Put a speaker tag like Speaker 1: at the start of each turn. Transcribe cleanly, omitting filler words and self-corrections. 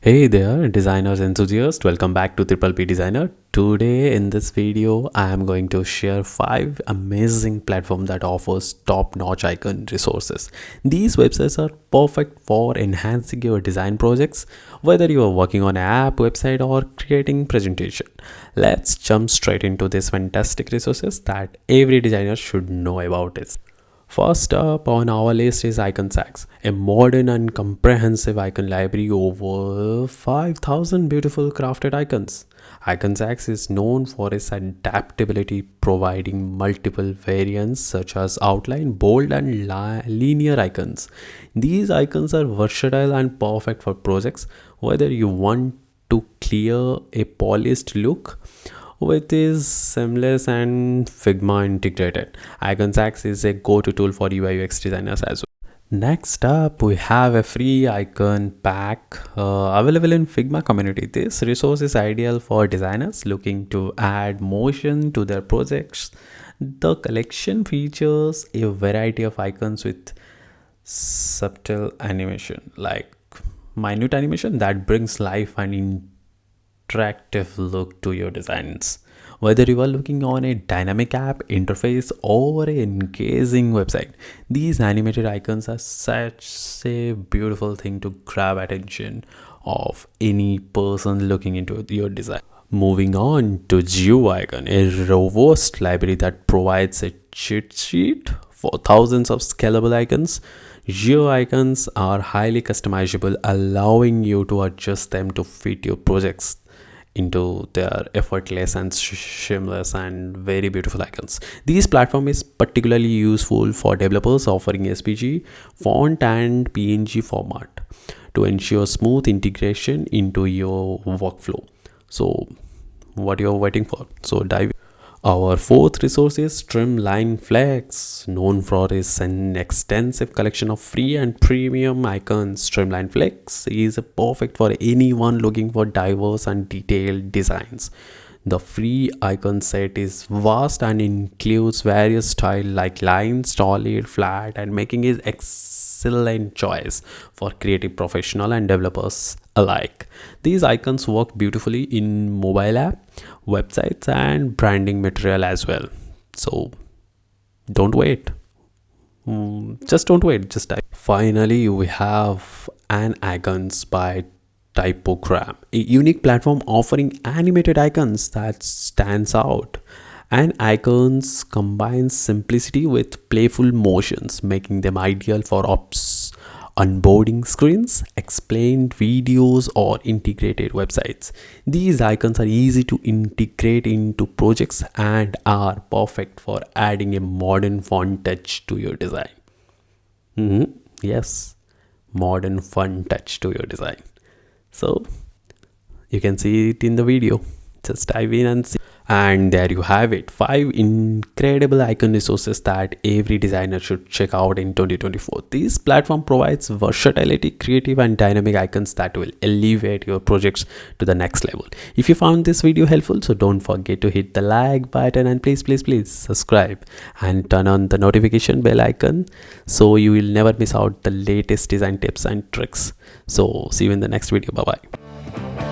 Speaker 1: Hey there, designers enthusiasts. Welcome back to PPPDesigner. Today in this video, I am going to share 5 amazing platforms that offers top-notch icon resources. These websites are perfect for enhancing your design projects, whether you are working on an app, website, or creating presentation. Let's jump straight into these fantastic resources that every designer should know about it. First up on our list is IconSax, a modern and comprehensive icon library over 5,000 beautiful crafted icons. IconSax is known for its adaptability, providing multiple variants such as outline, bold, and linear icons. These icons are versatile and perfect for projects, whether you want to clear a polished look with is seamless and Figma integrated. IconSax is a go-to tool for UI UX designers as well. Next up, we have a free icon pack available in Figma community. This resource is ideal for designers looking to add motion to their projects. The collection features a variety of icons with subtle animation, like minute animation that brings life and attractive look to your designs. Whether you are looking on a dynamic app interface or an engaging website, these animated icons are such a beautiful thing to grab attention of any person looking into your design. Moving on to GeoIcon, a robust library that provides a cheat sheet for thousands of scalable icons. GeoIcons are highly customizable, allowing you to adjust them to fit your projects into their effortless and seamless and very beautiful icons. This platform is particularly useful for developers offering SVG, font, and PNG format to ensure smooth integration into your workflow. So, what you're waiting for? So, dive. Our fourth resource is Streamline Flex, known for its an extensive collection of free and premium icons. Streamline Flex is perfect for anyone looking for diverse and detailed designs. The free icon set is vast and includes various styles like line, solid, flat, and making it excellent choice for creative professional and developers alike. These icons work beautifully in mobile app, websites, and branding material as well. So don't wait. Just don't wait. Just type. Finally, we have an icons by Typogram, a unique platform offering animated icons that stands out. And icons combine simplicity with playful motions, making them ideal for onboarding screens, explained videos, or integrated websites. These icons are easy to integrate into projects and are perfect for adding a modern font touch to your design. Yes, modern fun touch to your design. So you can see it in the video. Just dive in and see. And there you have it, 5 incredible icon resources that every designer should check out in 2024. This platform provides versatility, creative, and dynamic icons that will elevate your projects to the next level. If you found this video helpful, so don't forget to hit the like button and please subscribe and turn on the notification bell icon so you will never miss out the latest design tips and tricks. So see you in the next video. Bye bye.